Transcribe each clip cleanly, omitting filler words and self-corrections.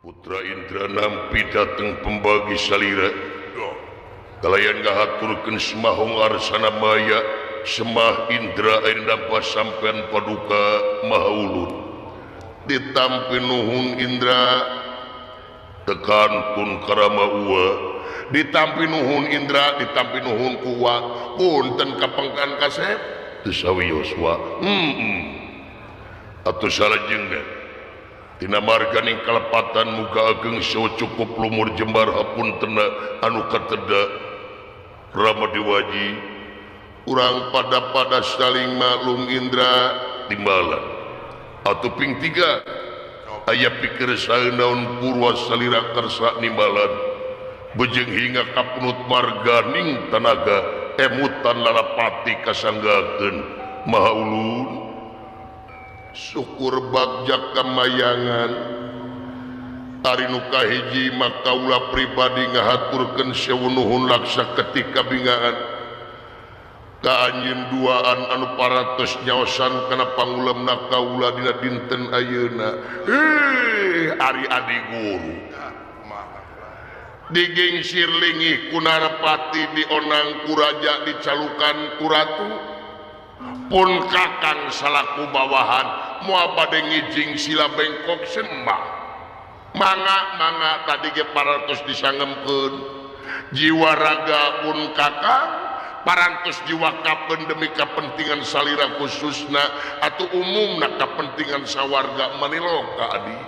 Putra Indra nampi dateng pembagi salira kalayan ngahaturkeun semahong arsana maya semah Indra ayeuna nampa sampean paduka maha ulun ditampi nuhun Indra tekantun karama uwa ditampi nuhun Indra ditampi nuhun kuwa punten kapengkan kasep teu sawios wa atuh salajengna tina marganing kalepatan muga ageng saha cukup lumur jembar hapuntena anu kateda Rama Dewaji urang pada saling maklum Indra timbalan atuh ping 3 aya pikir saeun naon purwa salira karsa nimbalan bejeng hinga kapunut marganing tanaga emutan lalapati kasanggakeun maha ulun syukur bagjak kamayangan ari nu kahiji makaula pribadi ngahaturkeun sewu nuhun laksa ketika bingaan ka anjeun duaan anu paratos nyaosan kana pangulemna kaula dina dinten ayeuna ari adi guru digengsir lingih ku Narapati dionang ku raja dicalukan ku ratu pun kakang salaku bawahan moal bade ngijing sila bengkok sembah mangga tadi ge parantos disangemkeun jiwa raga pun kakang parantos diwakafkeun demi kepentingan salira khususna atau umumna kepentingan sawarga maniloka adi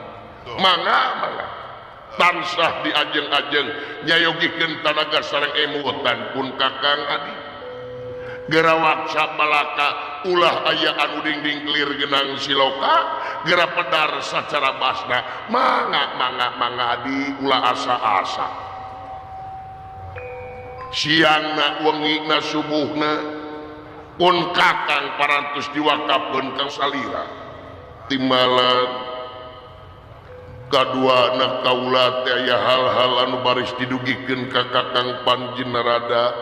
mangga tansah diajeng-ajeng nyayogikeun tanaga sareng emutan pun kakang adi gerawak sapalaka ulah aya anu dingding kelir genang siloka gera pedar sacara basna mangga adi ulah asa-asa siangna wengina subuhna pun kakang parantos diwakafkeun kang salira timbalan kaduana kaula teh aya hal-hal anu baris didugikeun ka kakang Panjenarada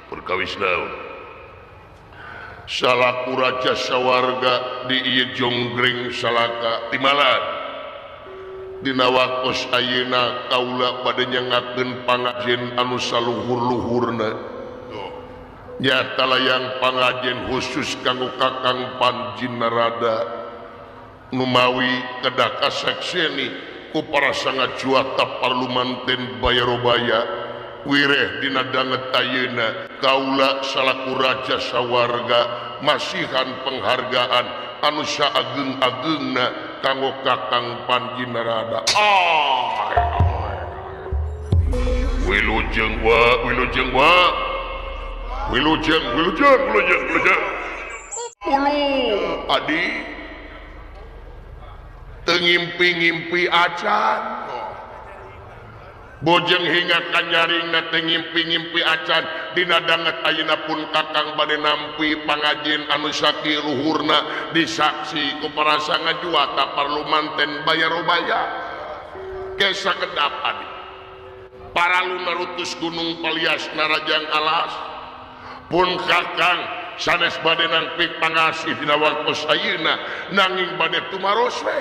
perkawis naon salaku raja sawarga di ieu jonggring salaka timbalan dina waktos ayeuna kaula bade nyangakeun pangajen anu saluhur-luhurna nyata layang pangajen khusus kanggo kakang Panjenarada nu mawi kedah kasakseni ku para sangat juata parlumanten Bayarobaya wireh dina danget ayeuna kaula salaku raja sawarga masihan penghargaan anu saageng-agengna kanggo kakang Panjenarada wilujeng adi tengimpi-ngimpi acan bojeng hingga kanyaringna tengimpi-ngimpi acan dina danget ayeuna pun kakang bade nampi pangajen anu saki luhurna disaksi ku para sangat juata parlumanten Bayarobaya kesa kedap adi para lunarutus gunung palias narajang alas pun kakang sanes bade nampi pangasih dina waktos ayeuna nanging bade tumaros we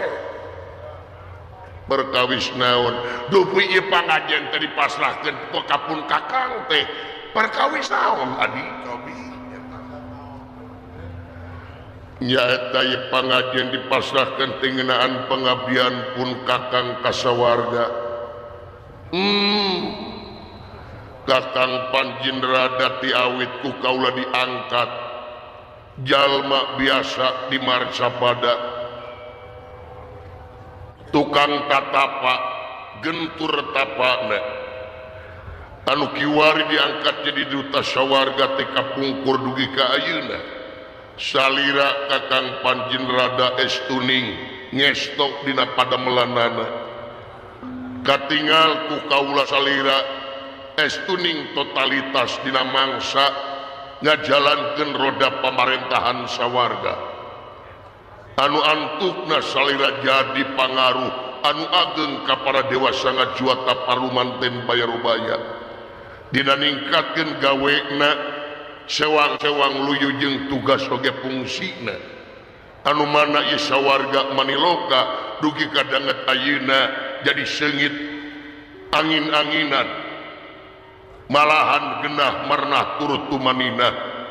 berkawis naon dupi ieu pangajen teh dipasrahkeun ka pun kakang teh perkawis naon adi nyaeta ieu pangajen dipasrahkeun teh ngeunaan pengabdian pun kakang ka sawarga kakang Panjenarada ti awit ku kaula diangkat jalma biasa di marcapada tukang tatapa gentur tapana anu kiwari diangkat jadi duta sawarga teh kapungkur dugi ka ayeuna salira kakang Panjenarada estuning ngestok dina padamelanana katingal ku kaula salira estuning totalitas dina mangsa ngajalankeun roda pamerintahan sawarga anu antukna salira jadi pangaruh anu ageng ka para dewa sangat juata parlumanten Bayarobaya dina ningkatkeun gawena sewang-sewang luyu jeung tugas oge fungsina anu mana ieu sawarga maniloka dugi kadanget ayeuna jadi sengit angin-anginan malahan genah marnah turut tumanina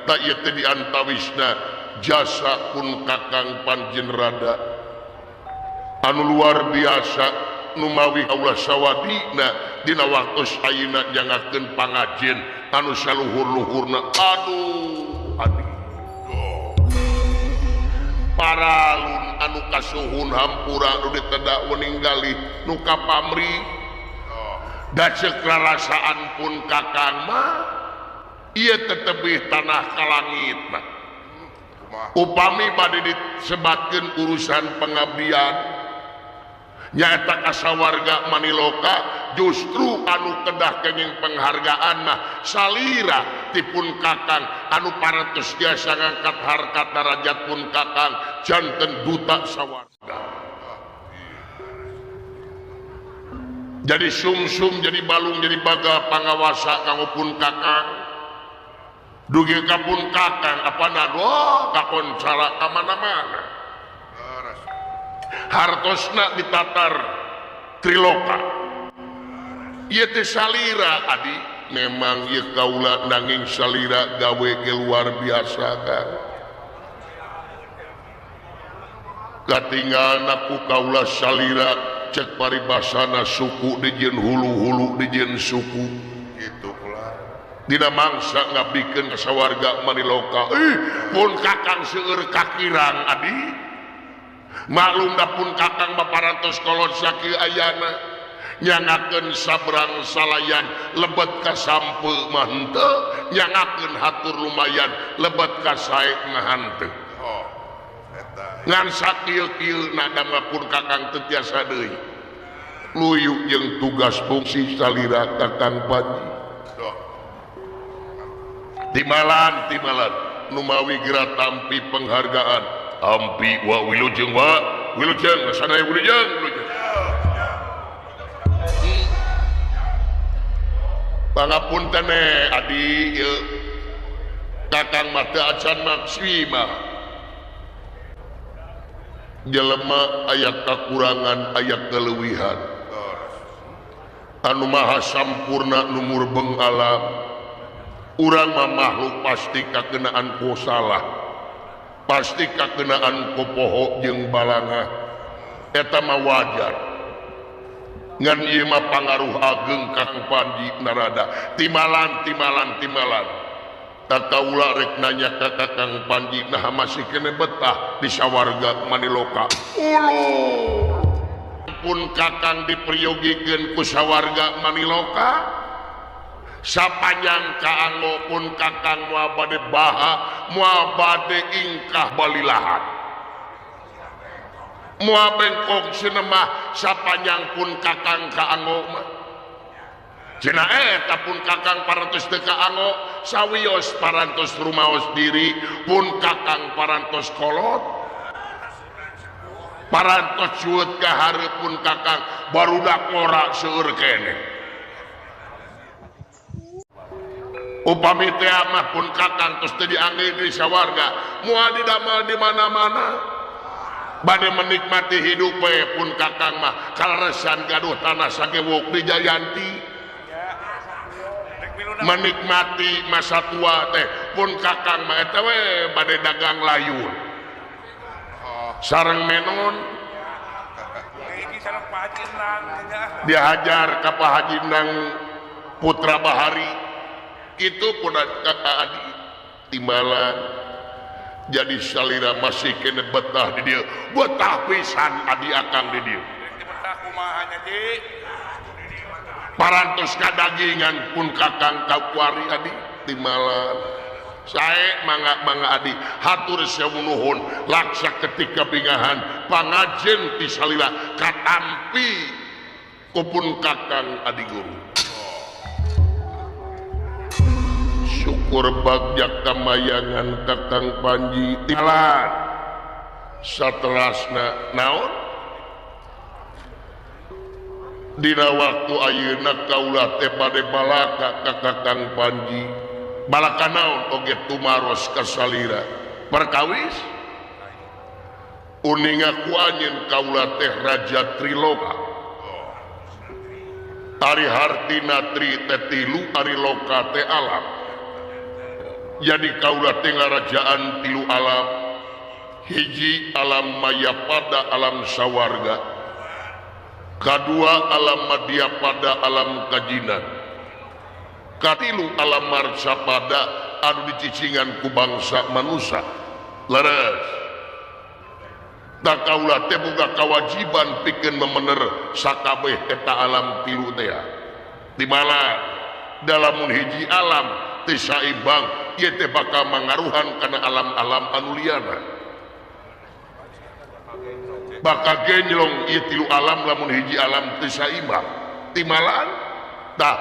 tak ieu teh diantawisna jasa pun kakang Panjen Rada anu luar biasa nu mawi kaula sawadina dina waktos ayeuna jangakeun pangajen anu saluhur-luhurna aduh adi paralun anu kasuhun hampura nu ditedak meninggali nu kapamri da ceuk rarasaan pun kakang mah ieu tetebih tanah ka langit mah upami bade disebatkeun urusan pengabdian nyaeta kasawarga Maniloka justru anu kedah kenging penghargaan mah salira tipun kakang anu parantos tiasa ngangkat harkat darajat pun kakang janten duta sawarga jadi sumsum jadi balung jadi baga pangawasa kanggo pun kakang dugi ka pun kakang apa nado kakoncara ka mana-mana hartosna ditatar Triloka ieu teh salira adi memang ieu kaula nanging salira gawe ge luar biasa kan katinggalna ku kaula salira cek paribasana suku dijieun hulu-hulu dijieun suku gitu pula dina mangsa ngabdikeun ka sawarga Maniloka pun kakang seueur kakirang adi maklum dapun kakang baparantos kolot saki ayana nyangakeun sabrang salayan lebet ka sampe mah henteu nyangakeun hatur lumayan lebet ka sae mah henteu ngan sakieu-kieu nada pun kakang teu tiasa deui luyu jeung tugas fungsi salira kakang Panji timalan nu mawi geura tampi penghargaan ampi wa wilujeng sana wilujeng pangapunten adi kakang mata acan maksima jelema ayat kekurangan ayat keleuwihan anu maha sampurna numur beng alam urang mah makhluk pasti kakenaan ku salah pasti kakenaan ku poho jeung balanga eta mah wajar ngan ieu mah pangaruh ageng Kang Panji Narada timalan takaula rek nanya ka Kang Panji nah masih kene betah di sawarga Maniloka pun kakang dipriogikeun ku sawarga Maniloka sapanjang kaanggo pun kakang moal bade baha moal bade ingkah balilahan moal bengkok cenah mah sapanjang pun kakang kaanggo mah cenah eta pun kakang parantos teu kaanggo sawios parantos rumaos diri pun kakang parantos kolot parantos cueut ka hareup pun kakang barudak ngora seueur keneh upami teh mah pun kakang tos teu diangge di sawarga moal didamel di mana-mana bade menikmati hidup we pun kakang mah kaleresan gaduh tanah sagewok di Jayanti menikmati masa tua teh pun kakang mah eta we bade dagang layur sareng menon dihajar ka Pak Haji Nang Putra Bahari itu pun kakak adi timbalan jadi salira masih kena betah di dia betah pisan adi akang di dia parantos kadagingan pun kakang kapuari adi timbalan saya mangga adi hatur sewunuhun laksa ketika bingahan pangajen ti salira katampi kupun kakang adi guru syukur bagja kamayangan kakang Panji timalan saterasna naon dina waktu ayeuna kaula teh bade balaka ka kakang Panji balaka naon oge tumaros ka salira perkawis uning aku anjeun kaula teh Raja Triloka ari hartina tri teh tilu ari loka teh alam jadi kaula teh ngarajaan tilu alam hiji alam mayapada alam sawarga kadua alam madyapada alam kajinan katilu alam marsapada anu dicicingan ku bangsa manusia leres da kaula teh boga kewajiban pikeun memener sakabeh eta alam tilu teh di mana dalam hiji alam teu saimbang ieu teh bakal mangaruhan kana alam-alam anu liana bakal genjlong ieu tilu alam lamun hiji alam teu saimbang timalaan tah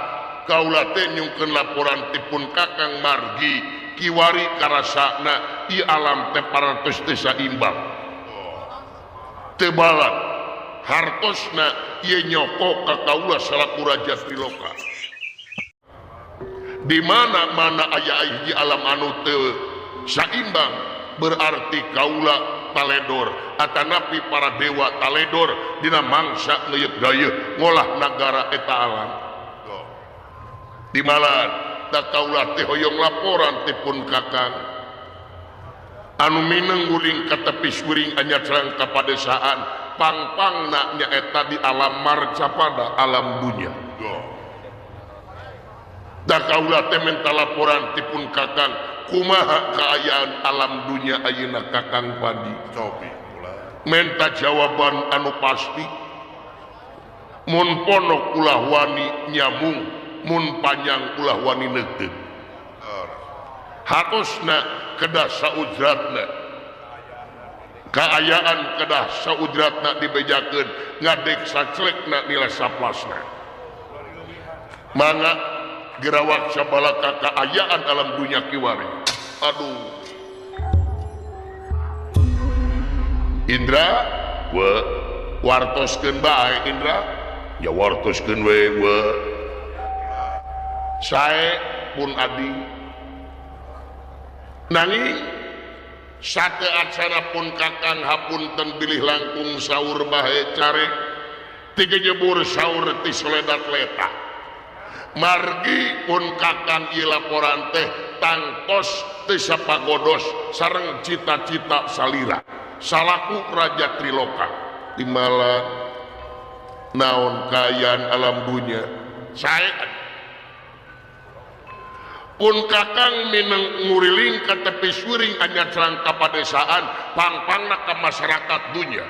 kaula teh nyungkeun laporan tipun Kakang Margi kiwari karasana ieu alam teh parantos teu saimbang teu balat hartosna ieu nyoko ka kaula salaku Raja Triloka di mana-mana aya hiji alam anu teu saimbang berarti kaula taledor atanapi para dewa taledor dina mangsa ngeuyeut dayeuh ngolah nagara eta alam di malan da kaula teh hoyong laporan tipun Kakang anu mineng guling ka tepi suring anyacrang ka padesaan pangpangna nyaeta di alam marcapada alam dunya da kaula teh minta laporan tipun Kakang kumaha kaayaan alam dunya ayeuna Kakang Padi cobi minta jawaban anu pasti mun ponok ulah wani nyamung mun panjang ulah wani neuteut hartosna kedah saudratna kaayaan kedah saudratna dibejakeun ngadek saclekna nilai saplasna mangga gerawak sabalaka kaayaan alam dunia kiwari aduh Indra we wartoskeun bae Indra ya wartoskeun we sae pun adi nanging sate acara pun Kakang hapunten bilih langkung saur bae care tiga jebur saur ti soledat leta margi pun Kakang ieu laporan teh tangtos teu sapagodos sareng cita-cita salira salaku Raja Triloka timala naon kaayaan alam dunya sae pun Kakang mineng nguriling ka tepi suring anyacrang ka padesaan pangpangna ka masyarakat dunya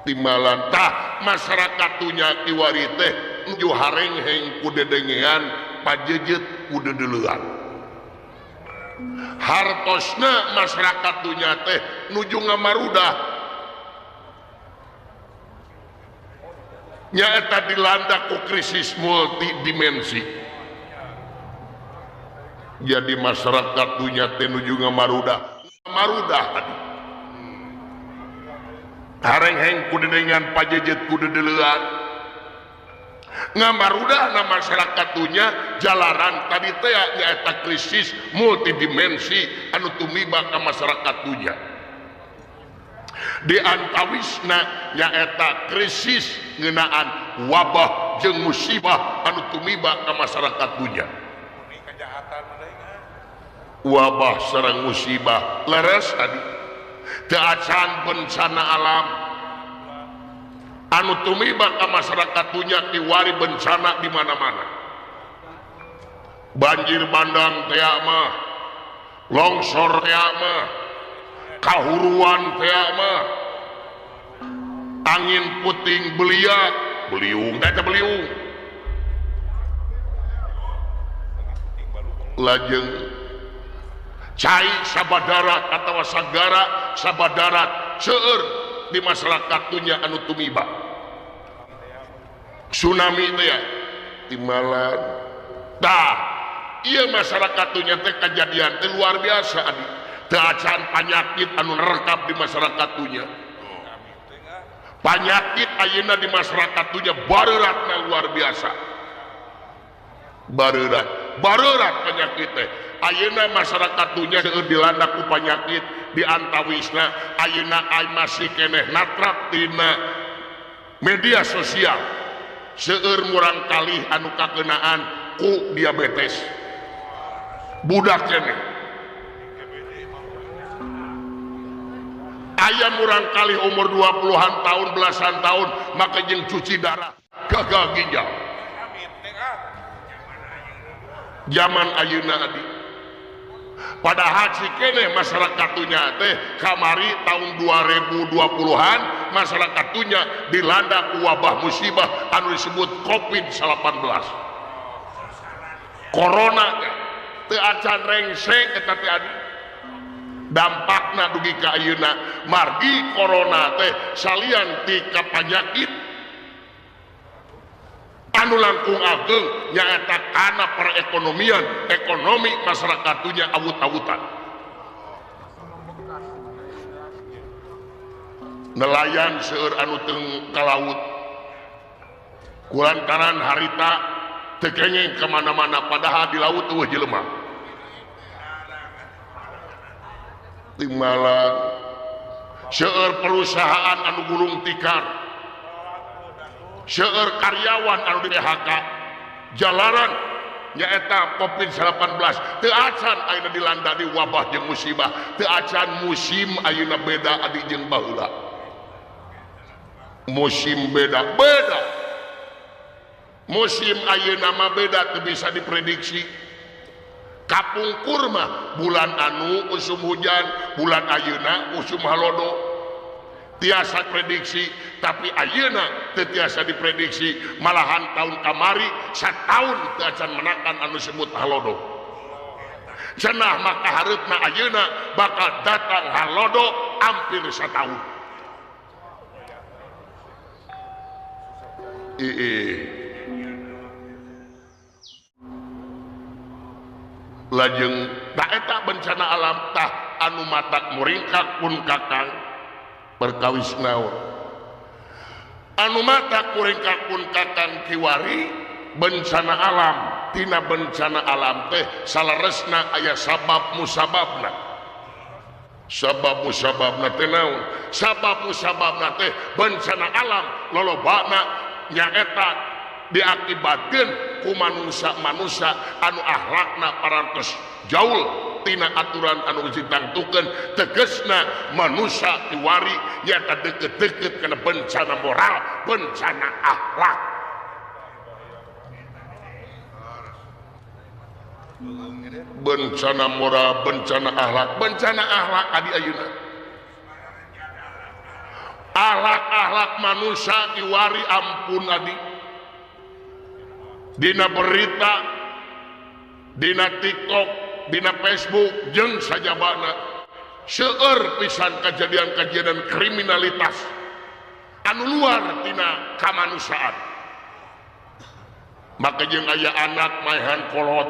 timbalan tah masyarakat dunya kiwari teh nuju harengheng ku dedengean pajejet ku dedeleuan hartosna masyarakat dunya teh nuju ngamarudah nyaeta dilanda ku krisis multidimensi jadi masyarakat dunia teh nuju ngamarudah harengheng ku dedengan pajejet ku dedeleuan ngamarudah na masyarakat dunia jalaran tadi teh nyaeta krisis multidimensi anu tumiba ka masyarakat dunia di antawisna nyaeta krisis ngeunaan wabah jeung musibah anu tumiba ka masyarakat dunia wabah sareng musibah leres tadi teu acan bencana alam anu tumiba ka masyarakat dunya kiwari bencana di mana-mana banjir bandang teh mah longsor teh mah kahuruan teh mah angin puting beliung teh beliung lajeng cai sabadarat atau sagara sabadarat seueur di masyarakat dunia anu tumiba tsunami teh timbalan tah ieu masyarakat dunia teh kejadian teh luar biasa adi teu acan panyakit anu nerekap di masyarakat dunia panyakit ayeuna di masyarakat dunia bareuratna luar biasa bareurat penyakit teh ayeuna masyarakat dunia seueur dilanda ku panyakit di antawisna ayeuna masih keneh natrak tina media sosial seueur murang kalih anu kakenaan ku diabetes budak keneh aya murang kalih umur 20-an tahun belasan tahun maka jeung cuci darah gagal ginjal zaman ayeuna adi padahal si kene masyarakatnya teh kamari tahun 2020-an masyarakatnya dilanda ku wabah musibah anu disebut COVID-19 corona teu acan rengseng eta teh adi dampakna dugi ka ayeuna margi corona teh salian ti kapanyakit anu langkung ageng nyaeta kana perekonomian ekonomi masyarakatnya awut-awutan nelayan seueur anu teu kalaut kulantaran harita teu kenging kemana-mana padahal di laut eueuh jelema Malang seueur perusahaan anu gulung tikar seueur karyawan anu di PHK jalaran nyaeta COVID-19 teu acan ayeuna dilanda di wabah jeung musibah teu acan musim ayeuna beda adi jeung baheula musim beda musim ayeuna mah beda teu bisa diprediksi kapungkur mah bulan anu usum hujan bulan ayeuna usum halodo tiasa prediksi tapi ayeuna teu tiasa diprediksi malahan tahun kamari sataun teu acan menakan anu disebut halodo cenah maka hareupna ayeuna bakal datang halodo hampir sataun lajeng tak eta bencana alam tah anu matak muringkak pun kakang berkawis naon anu matak muringkak pun kakang kiwari bencana alam tina bencana alam teh salaresna aya sabab musababna teh naon sabab musababna teh bencana alam lolobana nyaeta diakibatkeun ku manusia anu akhlakna parantos jauh tina aturan anu ditangtukeun tegasna manusia kiwari nyaeta deukeut-deukeut kana bencana moral bencana akhlak bencana moral bencana akhlak adi ayeuna akhlak manusia kiwari ampun adi dina berita dina TikTok dina Facebook jeung sajabana seueur pisan kejadian-kejadian kriminalitas anu luar tina kamanusiaan maka jeung aya anak maehan kolot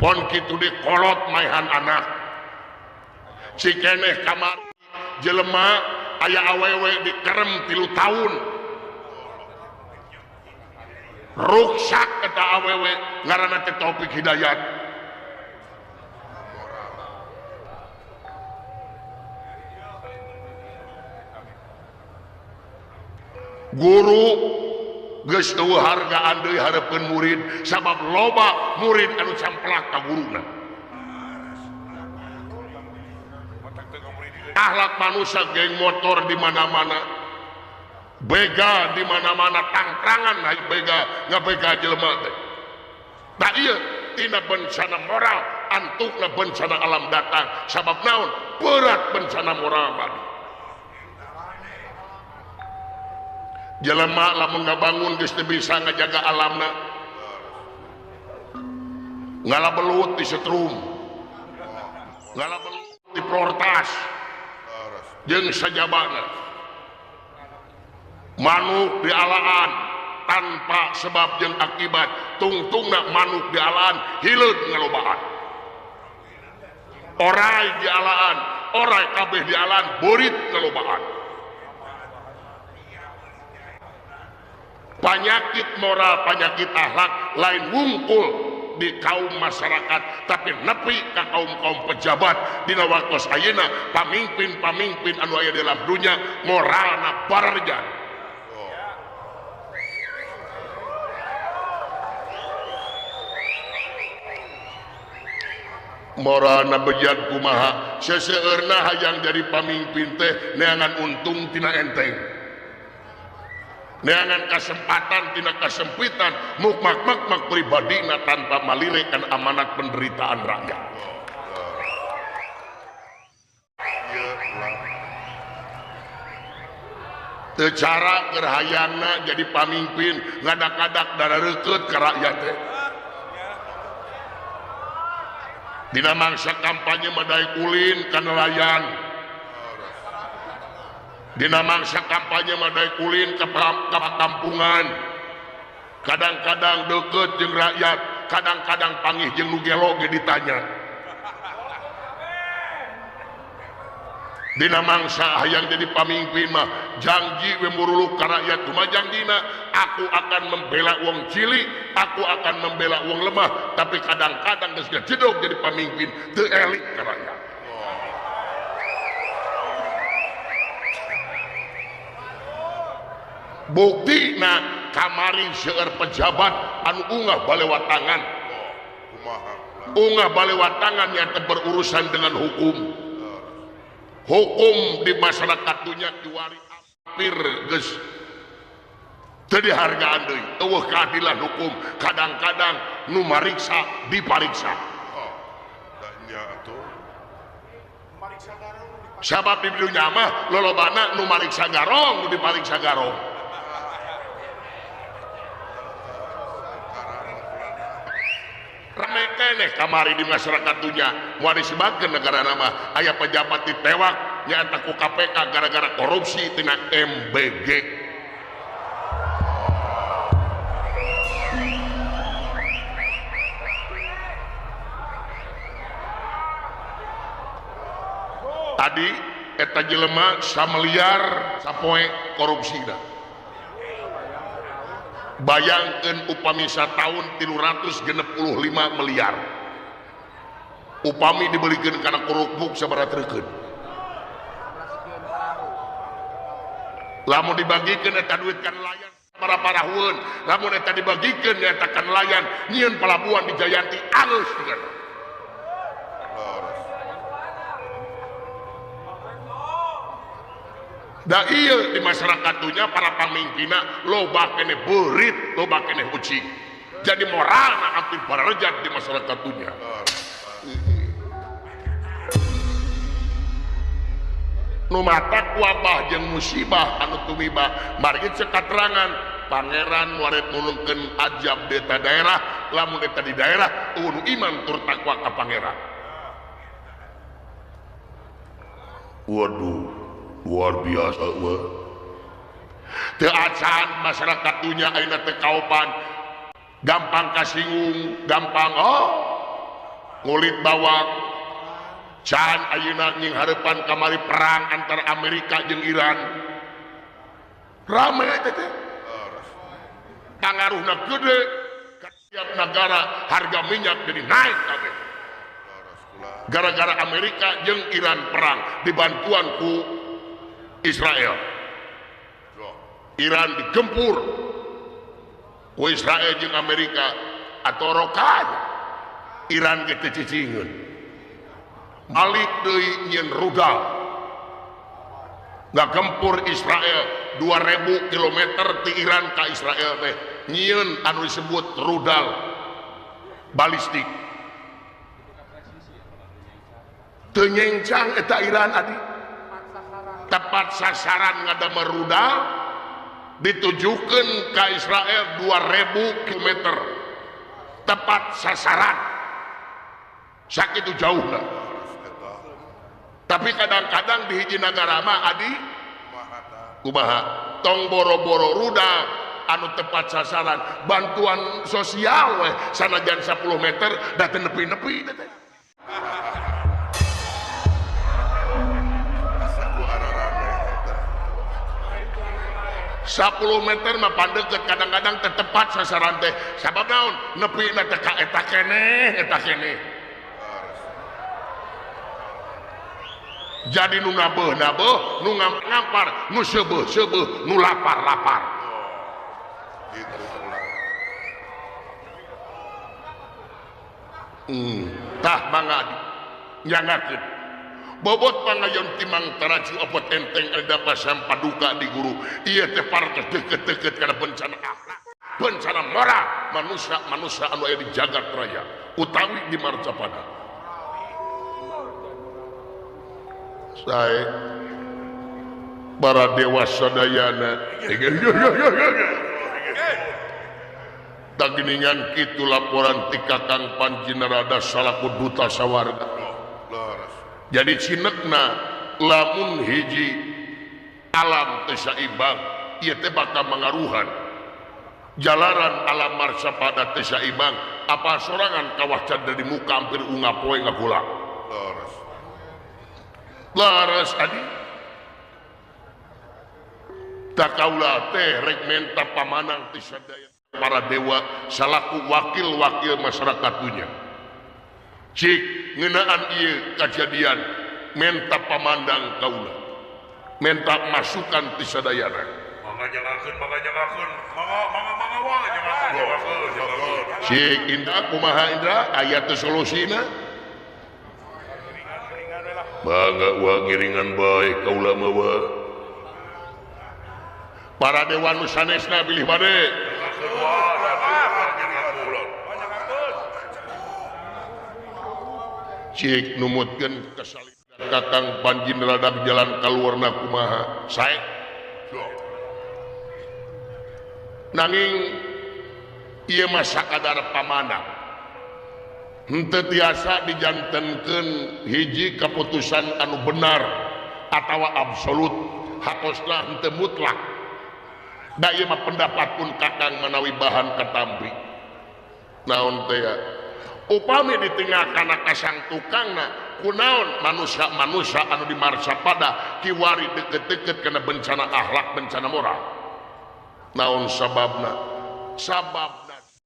pon kitu di kolot maehan anak cikeneh kamar jelema aya awewe dikerem 3 tahun ruksak eta awewe ngaranna teh Taufik Hidayat guru geus eueuh hargaan deui hareupeun murid sabab loba murid anu camplak ka guruna akhlak manusia geng motor di mana-mana bega di mana-mana tangkrangan naik bega ngabega jelema teh da ieu tina bencana moral antukna bencana alam datang sabab naon berat bencana moral badi jelema lamun ngabangun geus teu bisa ngajaga alamna ngalabelut di setrum ngalabelut di prortas jeung sajabana manuk dialaan tanpa sebab jeung akibat tungtungna manuk dialaan hileud ngalobaan orai dialaan orai kabeh dialaan borit ngalobaan penyakit moral penyakit akhlak lain wungkul di kaum masyarakat tapi nepi ka kaum pejabat dina waktu ayeuna pamimpin-pamimpin anu aya dalam dunia moralna bararjan. Moralna bejat kumaha seseueurna hayang jadi pamimpin teh neangan untung tina enteng, neangan kesempatan tina kesempitan, makmak pribadina tanpa malirikan amanat penderitaan rakyat. Teu cara keur hayangna jadi pamimpin ngadak-ngadak darareukeut ka rakyat teh. Dina mangsa kampanye madaek ulin ka nelayan, dina mangsa kampanye madaek ulin ka kampungan, kadang-kadang deket jeung rakyat, kadang-kadang panggih jeung nu gelo ge ditanya. Dina mangsa hayang jadi pamimpin mah janji we muruluk ka rakyat kumaha janjina, aku akan membela wong cilik, aku akan membela wong lemah, tapi kadang-kadang geus jedog jadi pamimpin teu elik ka rakyat. Buktina kamari seueur pejabat anu ungah balewatangan, ungah balewatangan yang berurusan dengan hukum. Hukum di masyarakat dunia diwari hampir geus teu dihargaan deui, eueuh keadilan hukum, kadang-kadang nu mariksa dipariksa. Sabab di dunia mah lolobana nu mariksa garong nu dipariksa garong. Rame keneh kamari di masyarakat dunia moal disebutkeun negara nama aya pejabat ditewak nyaeta ku KPK gara-gara korupsi tina MBG. Tadi eta jelema samiliar sapoe korupsina. Bayangkan upami tahun 365 miliar upami dibelikan karena korupbuk sabarat reukeun, lamun dibagikan eta duit kan nelayan para parahueun, lamun eta dibagikan eta kan nelayan nyieun pelabuhan di Jayanti alus dengan da iya di masyarakat dunia para pamimpina loba kene beurit, loba kene uci, jadi moralna hampir bararejat di masyarakat dunia. Nu matak wabah jeung musibah anu tumiba margi ceuk katerangan pangeran waret nulungkeun ajab di eta daerah, lamun eta di daerah nu iman tur takwa ka pangeran. Waduh, luar biasa wah. Teu acan masyarakat dunia ayeuna teu kaopan gampang kasinggung, gampang ngulit bawang. Can ayeuna nying hareupan kamari perang antara Amerika jeung Iran. Rame eta teh. Pangaruhna gede ka tiap negara, harga minyak jadi naik kabeh. Gara-gara Amerika jeung Iran perang dibantuan ku Israel. Iran digempur ku Israel jeung Amerika atau rokan Iran ge teu cicingeun balik deui nyieun rudal ngagempur Israel 2000 km ti Iran ka Israel teh nyieun anu disebut rudal balistik. Teu nyencang eta Iran adi tepat sasaran ngadamel rudal ditujukan ke Israel 2000 km tepat sasaran sakitu jauhna. Tapi kadang-kadang di hiji negara mah adi kumaha tong boro-boro rudal anu tepat sasaran bantuan sosial we sanajan 10 meter da teu nepi-nepi teh. meter mah pandeket kadang-kadang tepat sasaran teh sabab naon nepi na teh ka eta keneh jadi nu nabeuh nu ngampar nu seubeuh nu lapar gitu tah mangga nyangakeun bobot pangayon timang taraji opot enteng ada pasam paduka di guru iya teh partos deket-deket kana bencana akhlak bencana moral manusia anu aya di jagat raya utawi di marcapada sae para dewa sadayana taginingan kitu laporan ti Kakang Panji Narada salaku duta sawarga jadi cinekna lamun hiji alam teu saimbang ieu teh bakal mangaruhan jalaran alam marsapada teu saimbang apa sorangan kawah canda di muka hampir ungap poe ngagula laras adi takaula teh rek menta pamanang ti sadaya para dewa salaku wakil-wakil masyarakat dunia cik ngeunaan ieu kajadian menta pamandang kaula menta masukan ti sadayana mangga jangakeun cik Indra kumaha Indra aya teu solusina mangga wa ngiringan bae kaula mah para dewa nu sanesna bilih bade cik numutkeun kesalidan Kakang Panji Narada jalan kaluarna kumaha sae nanging ieu mah sakadar pamanang henteu tiasa dijantenkeun hiji keputusan anu benar atawa absolut hakosna henteu mutlak da ieu mah pendapat pun Kakang manawi bahan katampi naon teh ya upami di tengah kana kasang tukangna kunaon manusia anu di marsapada kiwari deket-deket kena bencana akhlak bencana moral naon sababna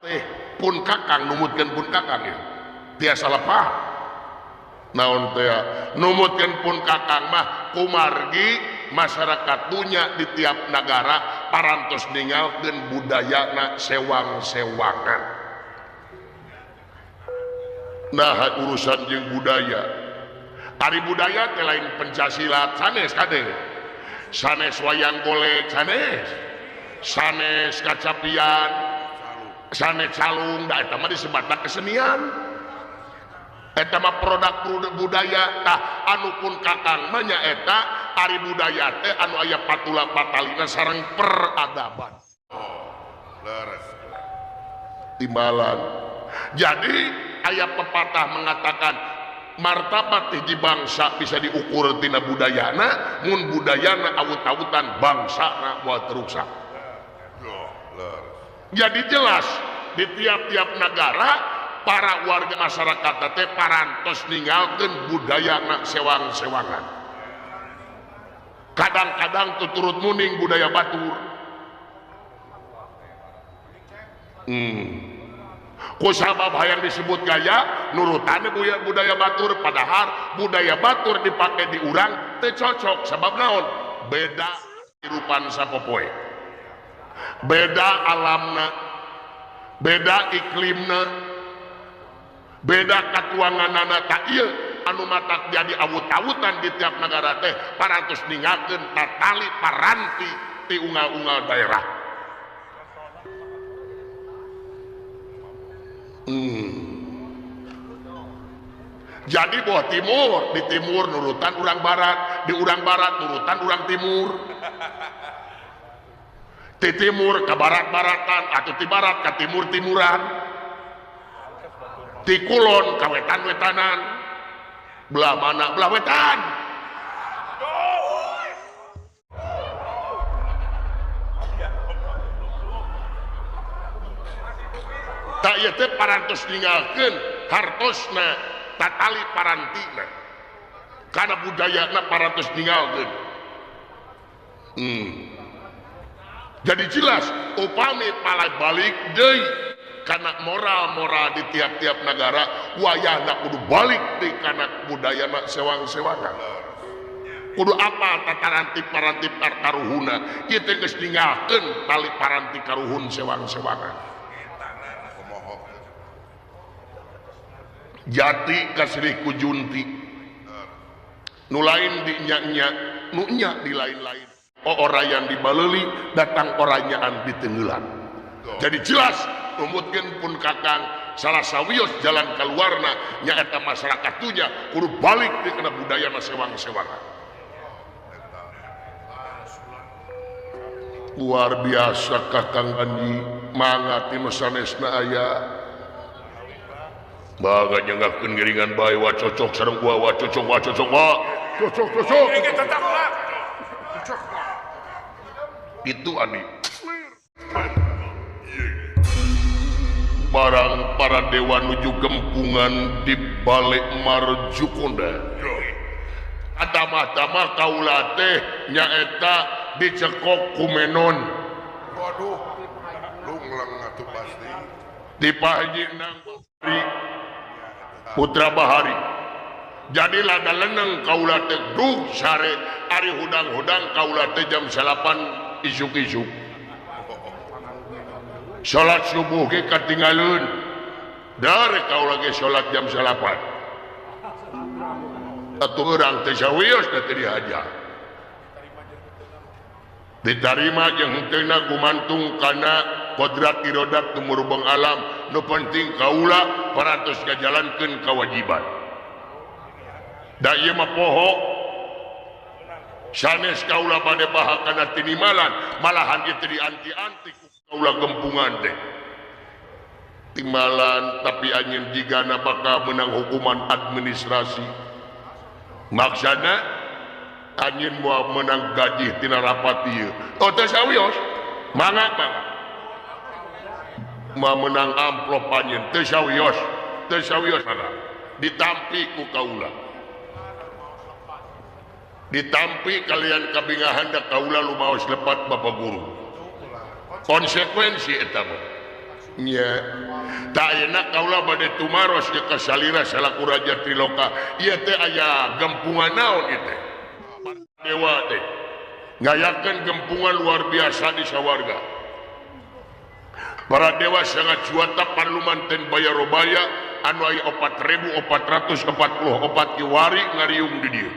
teh pun Kakang numutkeun pun Kakang ya tiasa lepah naon teh numutkeun pun Kakang mah kumargi masyarakat dunya di tiap negara parantos ninggalkeun budayana sewang-sewangan nah urusan jeung budaya ari budaya teh lain pencaksilat sanes kade sanes wayang golek sanes kacapian sanes calung da eta mah disebatna kesenian eta mah produk budaya tah anu pun Kakang mah nya eta ari budaya teh anu aya patula patalina sareng peradaban leres timbalan jadi aya pepatah mengatakan martabat hiji bangsa bisa diukur tina budayana mun budayana awut-awutan bangsana moal teruksak jadi jelas di tiap-tiap negara para warga masyarakat teh parantos ninggalkeun budayana sewang-sewangan kadang-kadang tuturut muning budaya batur kusabab hayang disebut gaya nurutannya budaya batur padahal budaya batur dipakai di urang teu cocok sabab naon beda hirupan sapopoe beda alamna beda iklimna beda katuanganana tak ieu anu matak jadi awut-awutan di tiap negara teh parantos ninggalkeun tatali paranti ti unggal-unggal daerah jadi buah timur di timur nurutan urang barat di urang barat nurutan urang timur di timur ke barat-baratan atau di barat ke timur-timuran di kulon ke wetan-wetanan belah mana belah wetan tak ieu teh parantos ninggalkeun hartosna tatali parantina karena budayana parantos ninggalkeun Jadi jelas upami pala balik deui kana moral-moral di tiap-tiap negara wayahna kudu balik deui kana budayana sewang-sewangan. Kudu apa tataranti paranti karuhuna ieu teh geus ninggalkeun tali paranti karuhun sewang-sewangan. Jati kasri ku junti nu lain di nya-nya nu nya di lain-lain orayan di baleuli datang oranyaan di tenggelan. Jadi jelas numutkeun pun kakang salah sawios jalan keluarna nyaeta masyarakat tunya kudu balik di kana budayana sewang-sewangan. Luar biasa kakang Anji mangga tinu sanesna aya baga nyengakeun giringan bae wa cocok sareng wa cocok wa cocok wa cocok itu Adi barang para dewa nuju gempungan di balik Marjukonda atama-tama kaula teh nyaeta dicekok kumenon. Waduh, lungleng atuh pasti. Di Pak Nang Putra Bahari. Jadi lada leneng kaula teh duh sare ari hudang-hudang kaula teh jam 8 isuk-isuk. Salat subuh ge katinggalun. Dari kaula ge salat jam 8. Atuh urang teh sawios da teu dihajar. Diterima yang hentena gumantung karena kodrat irodat tumurubang alam nu penting kaula parantos ngajalankeun kewajiban da ieu mah poho sanes kaula bade baha kana tinimalan malahan ieu teh dianti-anti ku kaula gempungan teh timbalan tapi anjeun jigana bakal menang hukuman administrasi maksana anjeun moal menang gaji tina rapat ieu. Oh teh sawios. Mangga. Moal menang amplop anjeun teh sawios. Teh sawios ada. Ditampi ku kaula. Ditampi kalian kabingahan da kaula lumaos lepat Bapak Guru. Konsekuensi eta mah. Nya. Da ayeuna kaula bade tumaros ke kasalira salaku raja Triloka. Ieu teh aya gempungan naon ieu teh? Dewa teh ngayakeun gempungan luar biasa di sawarga. Para dewa sangat juata parluman ten bayarobaya anu aya 4.444 kiwari ngariung di dieu.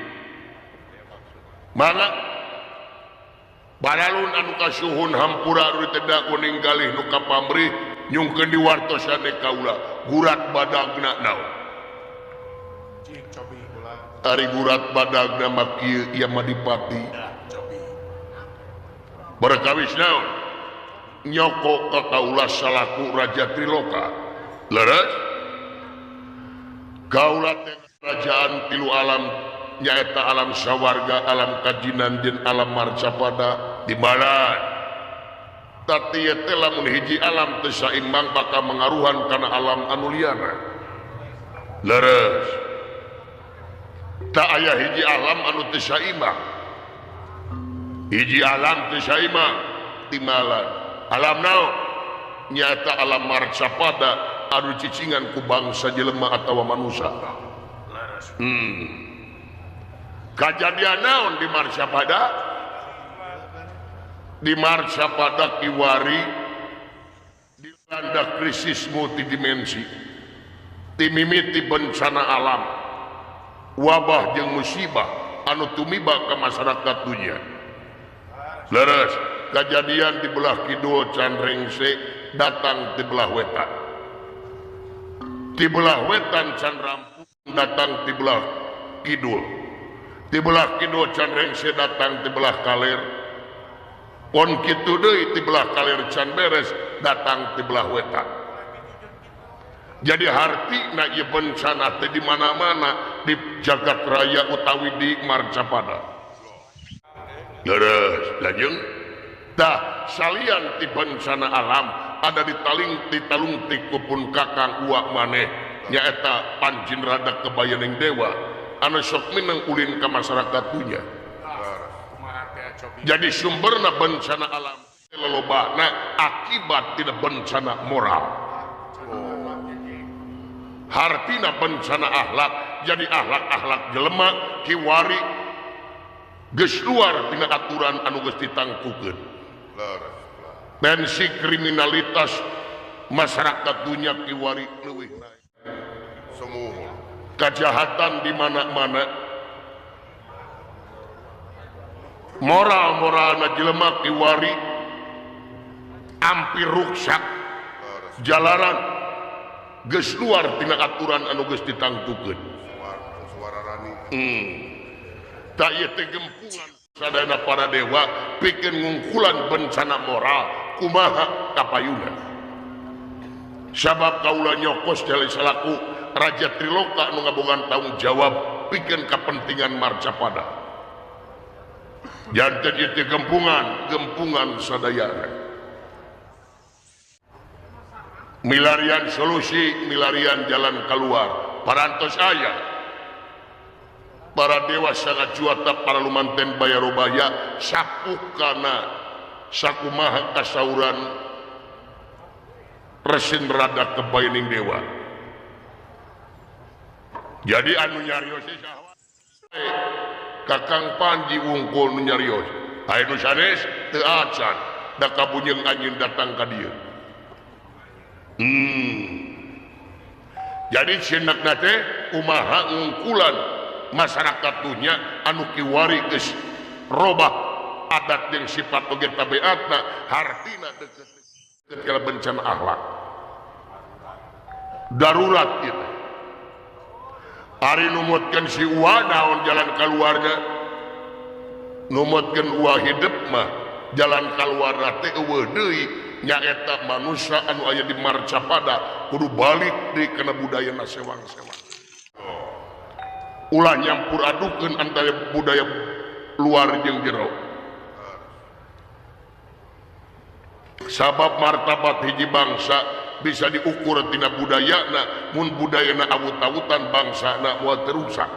Mangga baralun anu kasuhun hampura anu teu kuning galih nu ka pamrih nyungkeun di wartosane kaula gurat badagna naon. Ari gurat badagna mah kieu ieu mah dipati berkawis naon nyoko ka kaula salaku raja Triloka leres kaula teh kerajaan tilu alam nyaeta alam sawarga alam kajinan jeung alam marcapada di balan tapi ieu teh lamun hiji alam teu saimbang bakal mengaruhan kana alam anu liana leres tak aya hiji alam anu teu saimbang. Hiji alam teu saimbang timbalan. Alam naon? Nyata alam marcapada anu cicingan ku bangsa jelema atawa manusia. Kajadian naon di marcapada? Di marcapada kiwari dilanda krisis multidimensi. Timimiti bencana alam. Wabah jeung musibah anu tumiba ka masyarakat dunia. Leres kejadian di belah kidul can rengse datang di belah wetan. Di belah wetan can rampung datang di belah kidul. Di belah kidul can rengse datang di belah kaler. Pon kitu deui di belah kaler can beres datang di belah wetan. Jadi harti na ieu bencana teh di mana-mana di jagat raya utawi di marcapada. Leres, lajeng tah salian ti bencana alam ada di talungtik kupun kakang uak maneh nyaeta Panjin Rada Kebayaning Dewa anu sok mineng ulin ka masyarakat dunya. Jadi sumberna bencana alam lelobana akibat tina bencana moral. Hartina bencana akhlak jadi akhlak-akhlak jelema kiwari geus luar tina aturan anu geus ditangtukeun. Tensi kriminalitas masyarakat dunia kiwari leuwih naik. Semua Kejahatan di mana-mana. Moral-moralna jelema kiwari hampir rusak. Jalaran geus luar tina aturan anu geus ditangtukeun. suara rani. Tak ieu teh gempungan sadayana para dewa pikeun ngungkulan bencana moral kumaha kapayuna. Sabab kaula nyokos jali salaku Raja Triloka anu ngabogaan tanggung jawab pikeun kepentingan marcapada. Janten ieu teh gempungan sadayana. Milarian solusi, milarian jalan keluar. Parantos aya para dewa sangat juata para lumanten bayarobaya sapukana sakumaha kasauran resin rada kebaining dewa. Jadi anu nyarios saha Kakang Panji wungkul nu nyarios aya nu sanes teu acan da kabunyeung anjeun datang ka dieu. Jadi cenekna teh kumaha ngungkulan masyarakat dunia anu kiwari geus robah adat jeung sifat oge tabiatna hartina deukeut ka bencana akhlak darurat kitu. Ari numutkeun si uwa naon jalan kaluarna numutkeun uwa hidup mah jalan kaluarna teh eueuh deui nyaeta manusia anu aya di marcapada kudu balik deui kana budayana sewang-sewang. Ulah nyampur adukeun antara budaya luar jeung jero. Sabab martabat hiji bangsa bisa diukur tina budayana, mun budayana awut-awutan bangsana moal terusak.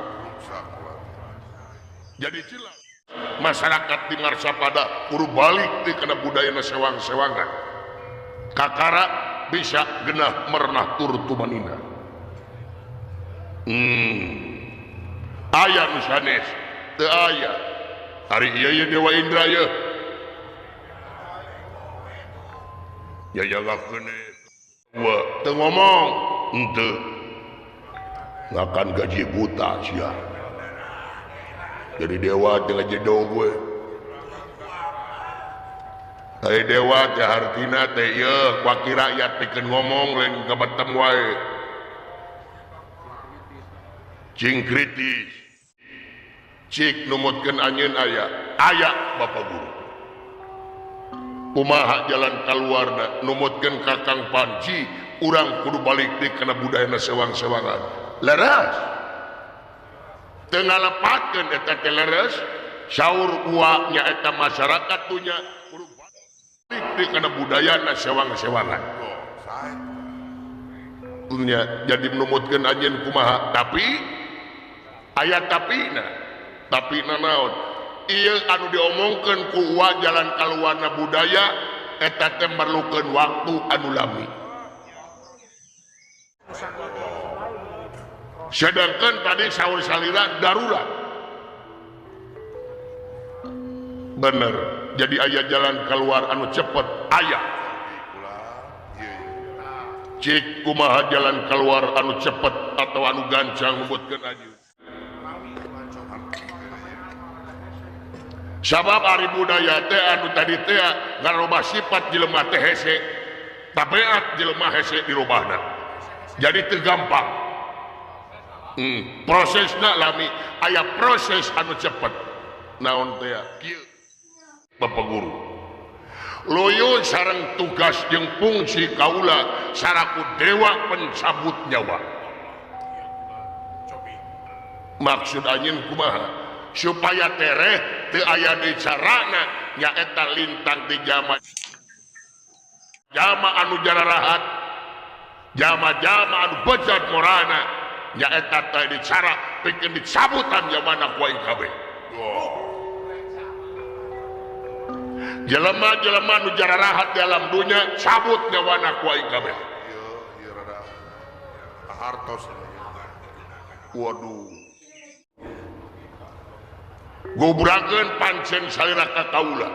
Jadi jelas masyarakat di marcapada kudu balik deui kana budayana sewang-sewangan. Kakara bisa genah merenah tur tumanina. Aya nu sanes teu aya. Ari ieu Dewa Indra ye. Ya jagakeun wa teu ngomong henteu. Ngakan gaji buta sia. Jadi dewa teu ngajedog we. Ai dewa teh hartina teh ieu wakil rakyat pikeun ngomong lain kabatem wae. Cing kritis. Cik numutkeun anjeun aya Bapak Guru. Kumaha jalan kaluarna numutkeun Kakang Panji urang kudu balik deui kana budayana sewang-sewangan. Leres. Teu ngalepatkeun eta teh leres. Saur uwa nyaeta masyarakat dunya kudu balik deui kana budayana sewang-sewangan. Dunya jadi numutkeun anjeun kumaha tapi aya tapina naon ieu anu diomongkeun ku uwa jalan kaluarna budaya eta teh merlukeun waktu anu lami. Sedangkan tadi saur salira darurat. Bener, jadi aya jalan keluar anu cepet aya. Cik kumaha jalan keluar anu cepet atau anu gancang membutkeun anjeun. Sabab ari budaya teh anu tadi teh ngarobah sifat jelema teh hese, tabiat jelema hese dirobahna. Jadi teu gampang. Prosesna lami aya proses anu cepet. Naon teh kieu Bapak Guru. Loyo sareng tugas jeung fungsi kaula saraku dewa pencabut nyawa. Maksud anjeun kumaha? Supaya tereh teu aya di carana nyaeta lintang di jama anu jararahat jama anu bejat morana nyaeta teh di cara pikeun dicabutan jamana ku aing kabeh. jelema-jelema nu jararahat di alam dunya cabut nyawana ku aing kabeh. Ieu rada hartos. Waduh. Gobrakeun pancen salira ka kaula.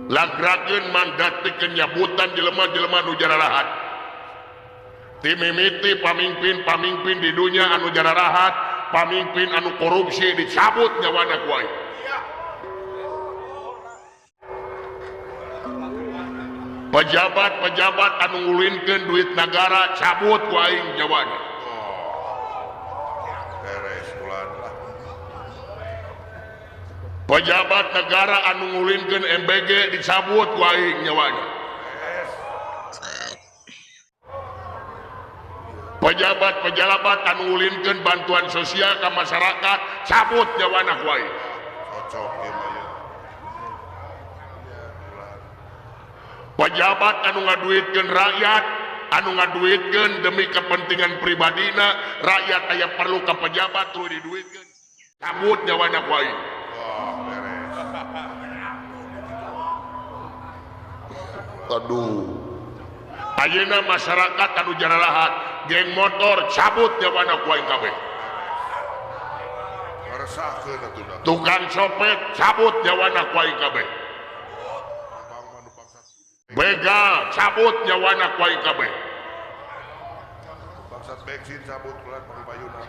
Lagrakeun mandatikeun nyabutan jelema-jelema nu jararahat. Ti mimiti pamimpin di dunia anu jararahat, pamimpin anu korupsi dicabut nyawana ku aing. Pejabat-pejabat anu ngulinkeun duit negara cabut ku aing nyawana. Beres bulan lah. Pejabat negara anu ngulinkeun MBG dicabut ku aing nyawana. Pejabat-pejabat anu ngulinkeun bantuan sosial ke masyarakat cabut nyawana ku aing. Cocok ieu mah ieu. Pejabat anu ngaduitkeun rakyat, anu ngaduitkeun demi kepentingan pribadina, rakyat aya perlu ka pejabat tuluy diduitkeun. Cabut nyawana ku aing. Wah, beres. Aduh. Ayeuna masyarakat anu jararahat, geng motor cabut nyawana ku aing kabeh. Ngaresahkeun atuh da. Tukang copet cabut nyawana ku aing kabeh. Abang mah nu bangsat. Begal cabut nyawana ku aing kabeh. Bangsat bensin cabut bulan pangbayuna.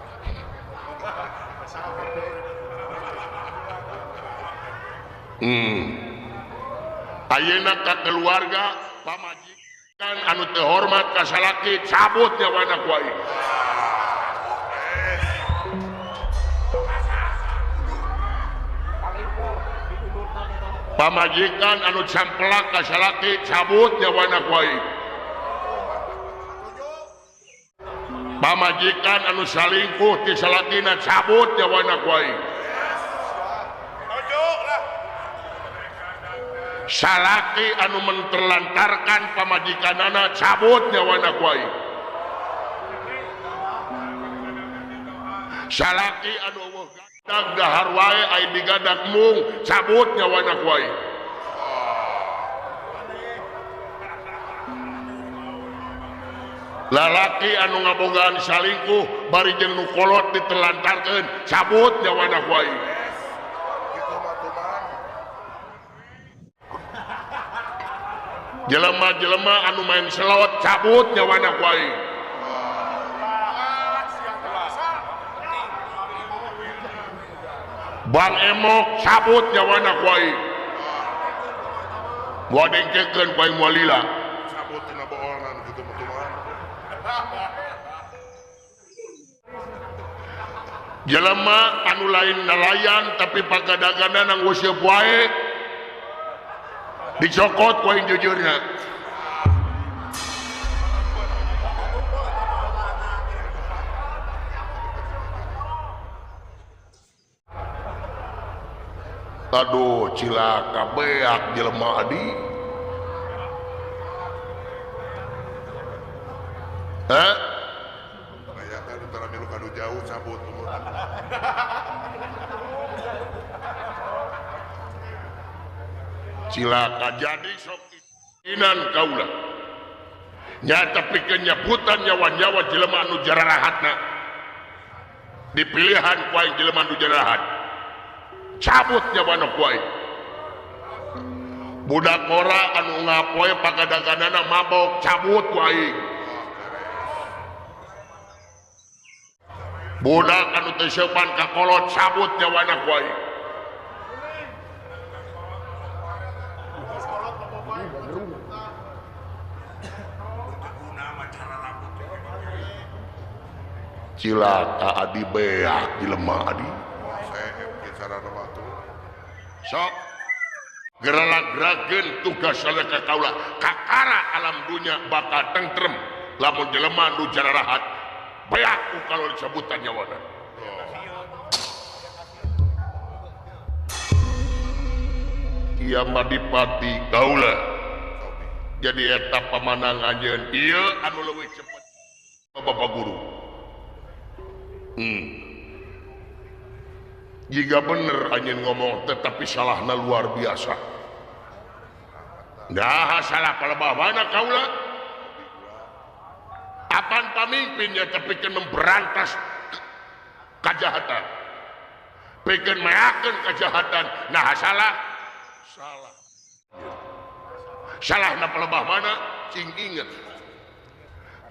Ayeuna ka keluarga pamajikan anu teu hormat ka salaki cabut nyawana ku aing. Pamajikan anu campelak ka salaki cabut nyawana ku aing. Pamajikan anu salingkuh ti salakina cabut nyawana ku aing. Salaki anu menterlantarkan pamajikanana cabut nyawana ku aing. Salaki anu eueuh gadag dahar wae aya digadag mung cabut nyawana ku aing. Lalaki anu ngabogaan salingkuh bari jeung nu kolot diterlantarkeun cabut nyawana ku aing. Kitu mah tuh mah. Jelema-jelema anu main selot cabut nyawana ku aing. Bang emok cabut nyawana ku aing. Moal dengkekeun ku aing moal lila. Cabut tina boolna kitu mah tuh mah. Jelema anu lain nelayan tapi pagadagana nang useup wae dicokot ku aing jujurna. Aduh, cilaka beak jelema adi. Hah? Aya kan utara milu kanu jauh cabut umur. Cilaka jadi sok inan kaula. Nyata pikeun nyabutan nyawa-nyawa jelema anu jararahatna. Dipilihan ku aing jelema anu jararahat. Cabut nyawana ku aing. Budak ora anu ngapoe pagadaganana mabok cabut ku aing. Budak anu teu seupan ka kolot cabut nyawana ku aing. Cilaka adi beak jelema adi. Saya bicara nama tuh. Sok geralak-gerakeun tugas salaka kaula kakara alam dunya bakal tentrem lamun jelema nu jararahat beak ku kalau disebutan nyawana. Ieu mah dipati kaula jadi eta pamanang anjeun ieu anu leuwih cepet Bapak Guru. jika bener anjing ngomong tetapi salahna luar biasa. Nah salah palebah mana kaula? Apaan pamimpinnya tapi kena berantas kejahatan, bikin meyakin kejahatan. Nah salah na pelebah mana cing inget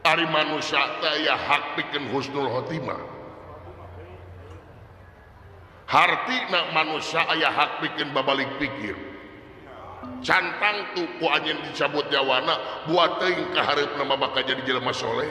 ari manusia taya hak bikin husnul khotimah, harti na manusia aya hak bikin babalik pikir. Cantang tuh ku anjeun dicabut nyawana buat teuing ka hareupna mah bakal jadi jelema soleh.